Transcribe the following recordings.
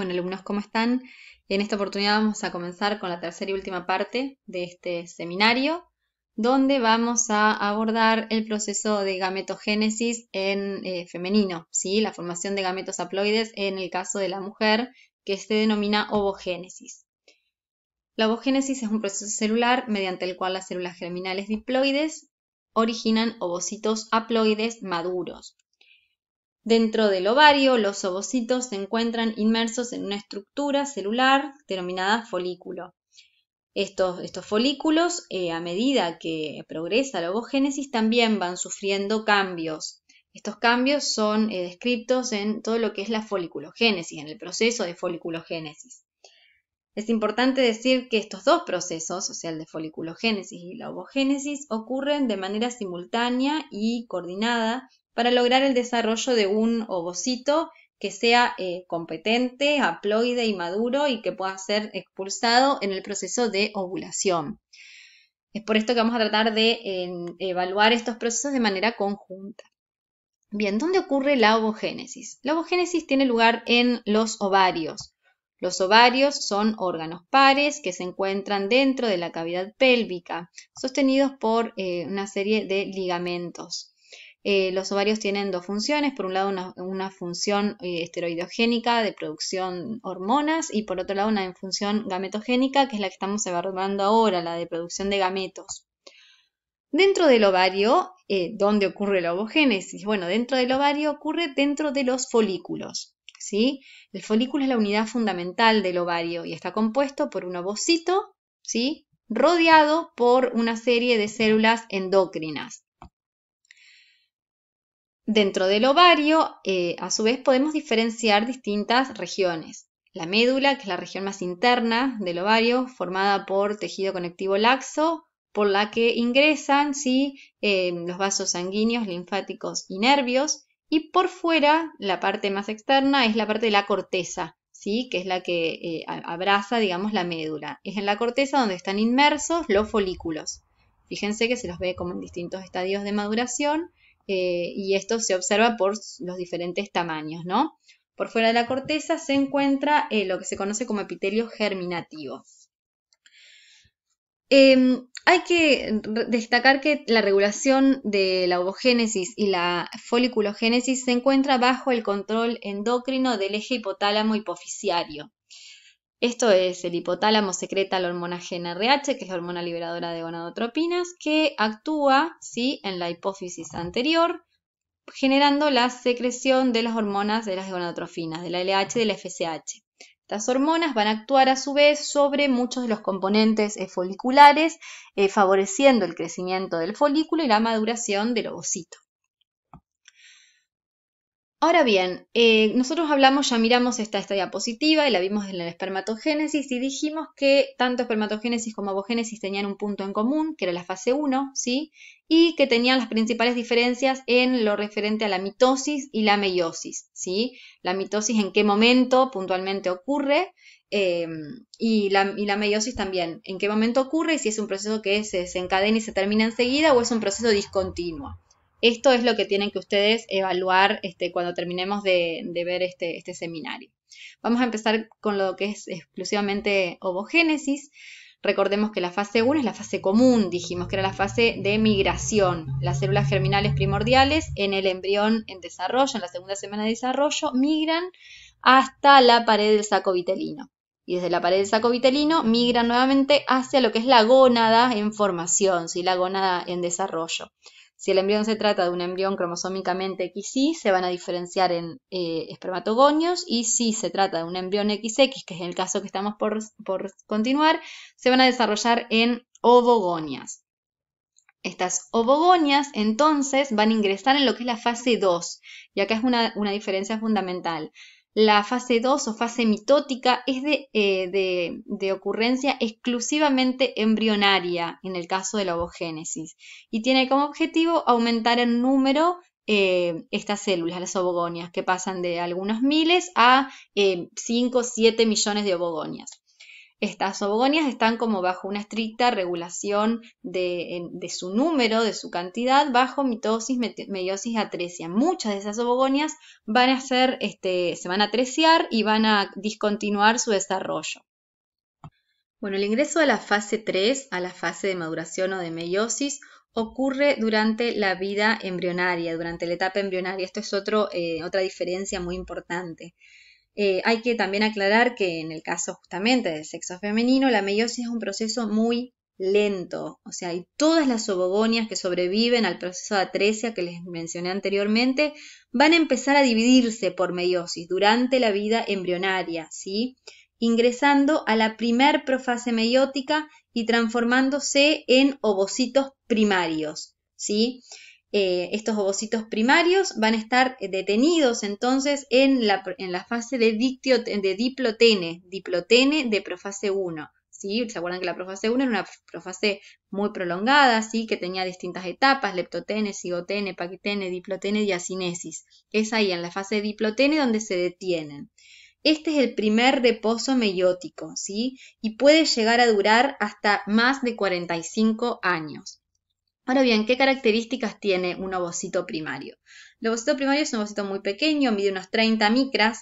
Bueno, alumnos, ¿cómo están? En esta oportunidad vamos a comenzar con la tercera y última parte de este seminario, donde vamos a abordar el proceso de gametogénesis en femenino, ¿sí? La formación de gametos haploides en el caso de la mujer, que se denomina ovogénesis. La ovogénesis es un proceso celular mediante el cual las células germinales diploides originan ovocitos haploides maduros. Dentro del ovario, los ovocitos se encuentran inmersos en una estructura celular denominada folículo. Estos folículos, a medida que progresa la ovogénesis, también van sufriendo cambios. Estos cambios son descritos en todo lo que es la foliculogénesis, en el proceso de foliculogénesis. Es importante decir que estos dos procesos, o sea, el de foliculogénesis y la ovogénesis, ocurren de manera simultánea y coordinada para lograr el desarrollo de un ovocito que sea competente, haploide y maduro y que pueda ser expulsado en el proceso de ovulación. Es por esto que vamos a tratar de evaluar estos procesos de manera conjunta. Bien, ¿dónde ocurre la ovogénesis? La ovogénesis tiene lugar en los ovarios. Los ovarios son órganos pares que se encuentran dentro de la cavidad pélvica, sostenidos por una serie de ligamentos. Los ovarios tienen dos funciones, por un lado una función esteroidogénica de producción hormonas y por otro lado una función gametogénica, que es la que estamos evaluando ahora, la de producción de gametos. Dentro del ovario, ¿dónde ocurre la ovogénesis? Bueno, dentro del ovario ocurre dentro de los folículos, ¿sí? El folículo es la unidad fundamental del ovario y está compuesto por un ovocito, ¿sí? Rodeado por una serie de células endocrinas. Dentro del ovario, a su vez, podemos diferenciar distintas regiones. La médula, que es la región más interna del ovario, formada por tejido conectivo laxo, por la que ingresan ¿sí? Los vasos sanguíneos, linfáticos y nervios. Y por fuera, la parte más externa es la parte de la corteza, ¿sí? Que es la que abraza, digamos, la médula. Es en la corteza donde están inmersos los folículos. Fíjense que se los ve como en distintos estadios de maduración. Y esto se observa por los diferentes tamaños, ¿no? Por fuera de la corteza se encuentra lo que se conoce como epitelio germinativo. Hay que destacar que la regulación de la ovogénesis y la foliculogénesis se encuentra bajo el control endocrino del eje hipotálamo hipofisiario. Esto es, el hipotálamo secreta la hormona GnRH, que es la hormona liberadora de gonadotropinas, que actúa ¿sí? en la hipófisis anterior, generando la secreción de las hormonas de las gonadotrofinas, de la LH y de la FSH. Estas hormonas van a actuar a su vez sobre muchos de los componentes foliculares, favoreciendo el crecimiento del folículo y la maduración del ovocito. Ahora bien, nosotros ya miramos esta diapositiva y la vimos en la espermatogénesis y dijimos que tanto espermatogénesis como ovogénesis tenían un punto en común, que era la fase 1, ¿sí? Y que tenían las principales diferencias en lo referente a la mitosis y la meiosis, ¿sí? La mitosis en qué momento puntualmente ocurre y la meiosis también, en qué momento ocurre y si es un proceso que se desencadena y se termina enseguida o es un proceso discontinuo. Esto es lo que tienen que ustedes evaluar cuando terminemos de ver este seminario. Vamos a empezar con lo que es exclusivamente ovogénesis. Recordemos que la fase 1 es la fase común, dijimos que era la fase de migración. Las células germinales primordiales en el embrión en desarrollo, en la segunda semana de desarrollo, migran hasta la pared del saco vitelino. Y desde la pared del saco vitelino migran nuevamente hacia lo que es la gónada en formación, ¿sí? La gónada en desarrollo. Si el embrión se trata de un embrión cromosómicamente XY, se van a diferenciar en espermatogonios, y si se trata de un embrión XX, que es el caso que estamos por continuar, se van a desarrollar en ovogonias. Estas ovogonias entonces van a ingresar en lo que es la fase 2, y acá es una diferencia fundamental. La fase 2 o fase mitótica es de ocurrencia exclusivamente embrionaria en el caso de la ovogénesis y tiene como objetivo aumentar el número estas células, las ovogonias, que pasan de algunos miles a 5 o 7 millones de ovogonias. estas ovogonias están como bajo una estricta regulación de su número, de su cantidad, bajo mitosis, meiosis, atresia. Muchas de esas ovogonias van a se van a atresiar y van a discontinuar su desarrollo. Bueno, el ingreso a la fase 3, a la fase de maduración o de meiosis, ocurre durante la vida embrionaria, durante la etapa embrionaria. Esto es otra diferencia muy importante. Hay que también aclarar que en el caso justamente del sexo femenino, la meiosis es un proceso muy lento, o sea, y todas las ovogonias que sobreviven al proceso de atresia que les mencioné anteriormente van a empezar a dividirse por meiosis durante la vida embrionaria, ¿sí? Ingresando a la primer profase meiótica y transformándose en ovocitos primarios, ¿sí? Estos ovocitos primarios van a estar detenidos entonces en la fase de diplotene de profase 1. ¿Sí? ¿Se acuerdan que la profase 1 era una profase muy prolongada, ¿sí? Que tenía distintas etapas, leptotene, cigotene, paquitene, diplotene, diacinesis? Es ahí en la fase de diplotene donde se detienen. Este es el primer reposo meiótico, ¿sí? Y puede llegar a durar hasta más de 45 años. Ahora bien, ¿qué características tiene un ovocito primario? El ovocito primario es un ovocito muy pequeño, mide unos 30 micras,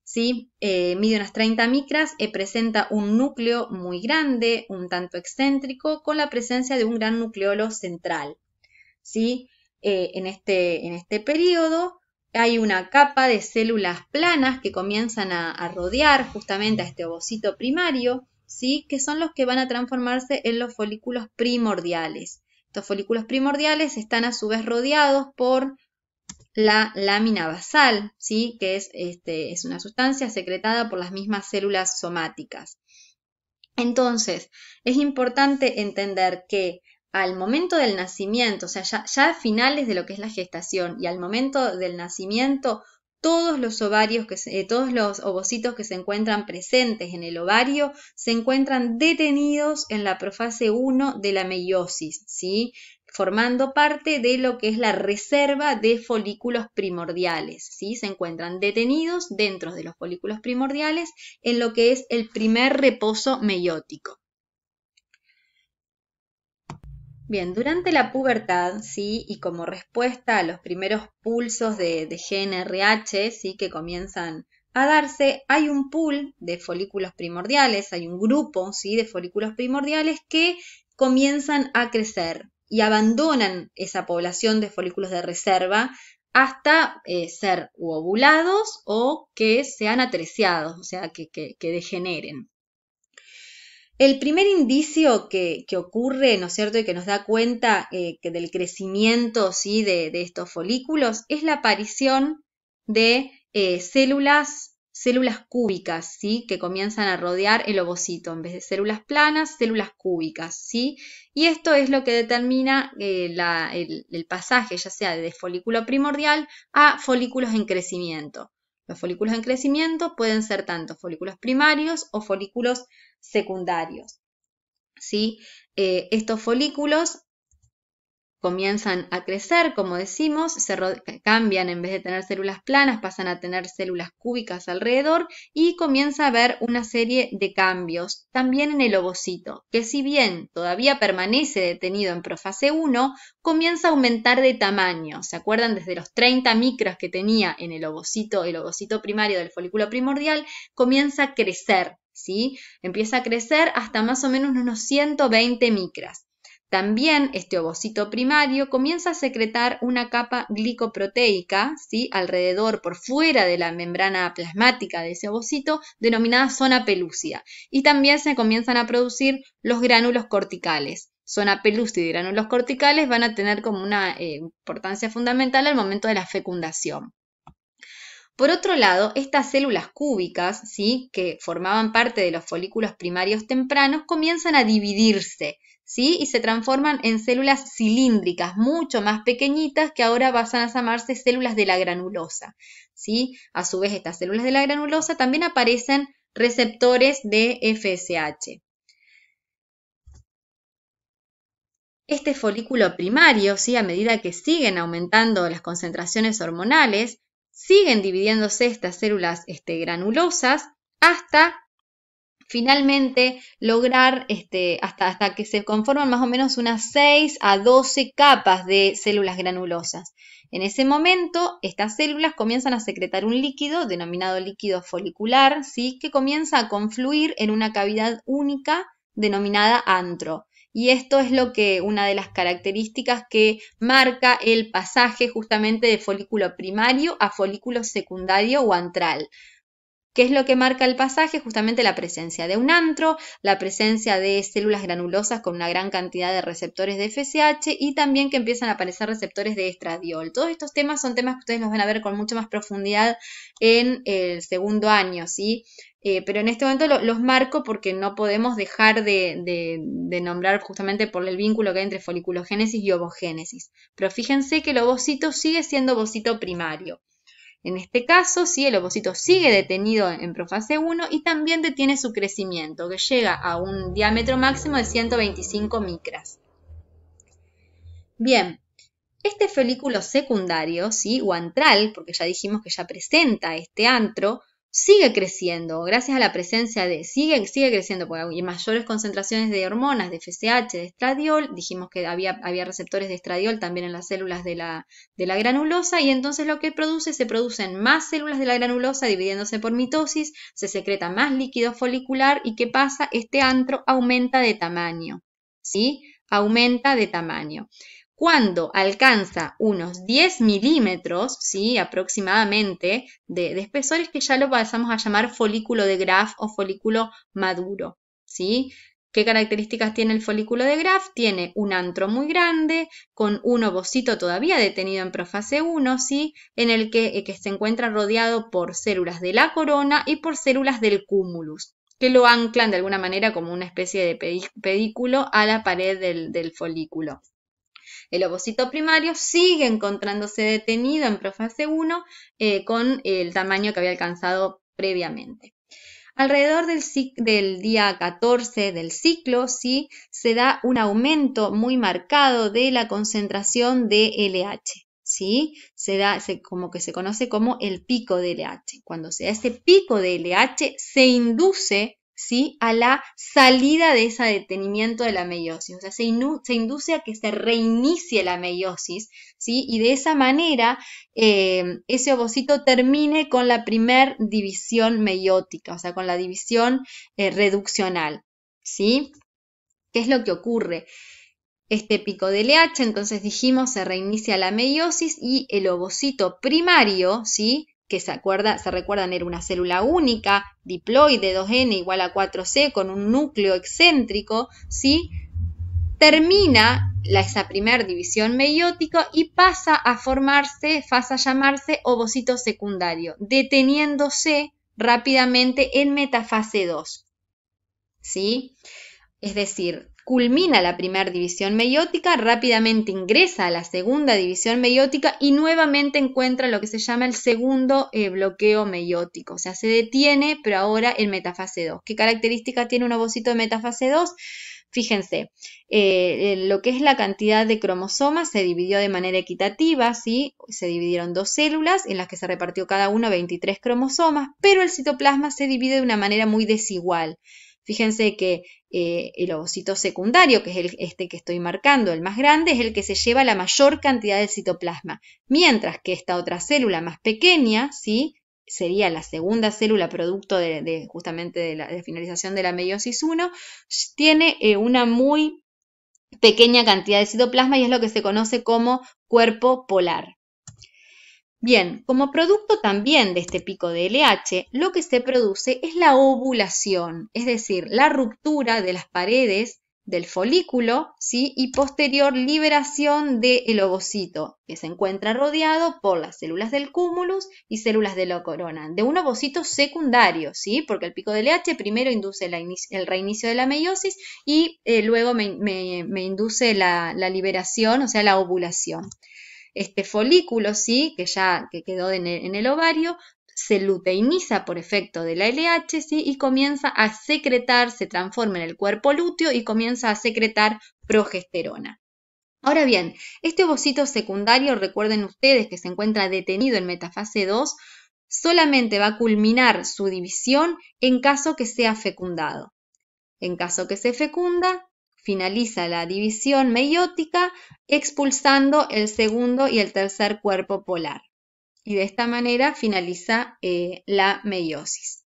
¿sí? Mide unas 30 micras, presenta un núcleo muy grande, un tanto excéntrico, con la presencia de un gran nucleolo central, ¿sí? En este periodo hay una capa de células planas que comienzan a rodear justamente a este ovocito primario, ¿sí? Que son los que van a transformarse en los folículos primordiales. Estos folículos primordiales están a su vez rodeados por la lámina basal, ¿sí? Que es una sustancia secretada por las mismas células somáticas. Entonces, es importante entender que al momento del nacimiento, o sea, ya a finales de lo que es la gestación y al momento del nacimiento, todos los todos los ovocitos que se encuentran presentes en el ovario se encuentran detenidos en la profase 1 de la meiosis, ¿sí? Formando parte de lo que es la reserva de folículos primordiales, ¿sí? Se encuentran detenidos dentro de los folículos primordiales en lo que es el primer reposo meiótico. Bien, durante la pubertad, ¿sí? Y como respuesta a los primeros pulsos de GnRH, ¿sí? Que comienzan a darse, hay un pool de folículos primordiales, hay un grupo, ¿sí? De folículos primordiales que comienzan a crecer y abandonan esa población de folículos de reserva hasta ser ovulados o que sean atresiados, o sea, que degeneren. El primer indicio que ocurre, ¿no es cierto?, y que nos da cuenta que del crecimiento, ¿sí? de estos folículos es la aparición de células cúbicas, ¿sí? Que comienzan a rodear el ovocito. En vez de células planas, células cúbicas, ¿sí? Y esto es lo que determina el pasaje, ya sea de folículo primordial a folículos en crecimiento. Los folículos en crecimiento pueden ser tanto folículos primarios o folículos secundarios, ¿sí? Estos folículos comienzan a crecer, como decimos, cambian, en vez de tener células planas, pasan a tener células cúbicas alrededor y comienza a haber una serie de cambios también en el ovocito, que si bien todavía permanece detenido en profase 1, comienza a aumentar de tamaño. ¿Se acuerdan? Desde los 30 micras que tenía en el ovocito primario del folículo primordial, comienza a crecer, ¿sí? Empieza a crecer hasta más o menos unos 120 micras. También este ovocito primario comienza a secretar una capa glicoproteica, ¿sí? Alrededor, por fuera de la membrana plasmática de ese ovocito, denominada zona pelúcida. Y también se comienzan a producir los gránulos corticales. Zona pelúcida y gránulos corticales van a tener como una importancia fundamental al momento de la fecundación. Por otro lado, estas células cúbicas, ¿sí? Que formaban parte de los folículos primarios tempranos, comienzan a dividirse, ¿sí? Y se transforman en células cilíndricas, mucho más pequeñitas, que ahora van a llamarse células de la granulosa, ¿sí? A su vez, estas células de la granulosa también aparecen receptores de FSH. Este folículo primario, ¿sí? A medida que siguen aumentando las concentraciones hormonales, siguen dividiéndose estas células granulosas hasta finalmente lograr hasta que se conforman más o menos unas 6 a 12 capas de células granulosas. En ese momento, estas células comienzan a secretar un líquido denominado líquido folicular, ¿sí? Que comienza a confluir en una cavidad única denominada antro. Y esto es una de las características que marca el pasaje justamente de folículo primario a folículo secundario o antral. ¿Qué es lo que marca el pasaje? Justamente la presencia de un antro, la presencia de células granulosas con una gran cantidad de receptores de FSH y también que empiezan a aparecer receptores de estradiol. Todos estos temas son temas que ustedes los van a ver con mucha más profundidad en el segundo año, ¿sí? Pero en este momento los marco porque no podemos dejar de nombrar justamente por el vínculo que hay entre foliculogénesis y ovogénesis. Pero fíjense que el ovocito sigue siendo ovocito primario. En este caso, sí, el ovocito sigue detenido en profase 1 y también detiene su crecimiento, que llega a un diámetro máximo de 125 micras. Bien, este folículo secundario, ¿sí? O antral, porque ya dijimos que ya presenta este antro, sigue creciendo, gracias a la presencia sigue creciendo, porque hay mayores concentraciones de hormonas, de FSH, de estradiol, dijimos que había receptores de estradiol también en las células de la granulosa, y entonces lo que se producen más células de la granulosa dividiéndose por mitosis, se secreta más líquido folicular, y ¿qué pasa? Este antro aumenta de tamaño, ¿sí? Aumenta de tamaño. Cuando alcanza unos 10 milímetros, ¿sí? Aproximadamente, de espesor, que ya lo pasamos a llamar folículo de Graf o folículo maduro, ¿sí? ¿Qué características tiene el folículo de Graf? Tiene un antro muy grande, con un ovocito todavía detenido en profase 1, ¿sí? En el que se encuentra rodeado por células de la corona y por células del cúmulus, que lo anclan de alguna manera como una especie de pedículo a la pared del folículo. El ovocito primario sigue encontrándose detenido en profase 1 con el tamaño que había alcanzado previamente. Alrededor del día 14 del ciclo, ¿sí? Se da un aumento muy marcado de la concentración de LH, ¿sí? Como que se conoce como el pico de LH. Cuando se da ese pico de LH, se induce, ¿sí? A la salida de ese detenimiento de la meiosis, o sea, se induce a que se reinicie la meiosis, ¿sí? Y de esa manera ese ovocito termine con la primer división meiótica, o sea, con la división reduccional, ¿sí? ¿Qué es lo que ocurre? Este pico de LH, entonces dijimos, se reinicia la meiosis y el ovocito primario, ¿sí? Que se recuerdan, era una célula única, diploide, 2N igual a 4C, con un núcleo excéntrico, ¿sí? Termina esa primera división meiótica y pasa a llamarse ovocito secundario, deteniéndose rápidamente en metafase 2, ¿sí? Es decir, culmina la primera división meiótica, rápidamente ingresa a la segunda división meiótica y nuevamente encuentra lo que se llama el segundo bloqueo meiótico. O sea, se detiene, pero ahora en metafase 2. ¿Qué característica tiene un ovocito de metafase 2? Fíjense, lo que es la cantidad de cromosomas se dividió de manera equitativa, ¿sí? Se dividieron 2 células en las que se repartió cada uno 23 cromosomas, pero el citoplasma se divide de una manera muy desigual. Fíjense que el ovocito secundario, que es este que estoy marcando, el más grande, es el que se lleva la mayor cantidad de citoplasma, mientras que esta otra célula más pequeña, ¿sí? Sería la segunda célula producto justamente de la finalización de la meiosis 1, tiene una muy pequeña cantidad de citoplasma y es lo que se conoce como cuerpo polar. Bien, como producto también de este pico de LH, lo que se produce es la ovulación, es decir, la ruptura de las paredes del folículo, ¿sí? Y posterior liberación del ovocito, que se encuentra rodeado por las células del cúmulus y células de la corona, de un ovocito secundario, ¿sí? Porque el pico de LH primero induce el reinicio de la meiosis y luego me induce la liberación, o sea, la ovulación. Este folículo, ¿sí? que quedó en el ovario, se luteiniza por efecto de la LH, ¿sí? Y comienza a secretar, se transforma en el cuerpo lúteo y comienza a secretar progesterona. Ahora bien, este ovocito secundario, recuerden ustedes que se encuentra detenido en metafase 2, solamente va a culminar su división en caso que sea fecundado. En caso que se fecunda, finaliza la división meiótica expulsando el segundo y el tercer cuerpo polar. Y de esta manera finaliza la meiosis.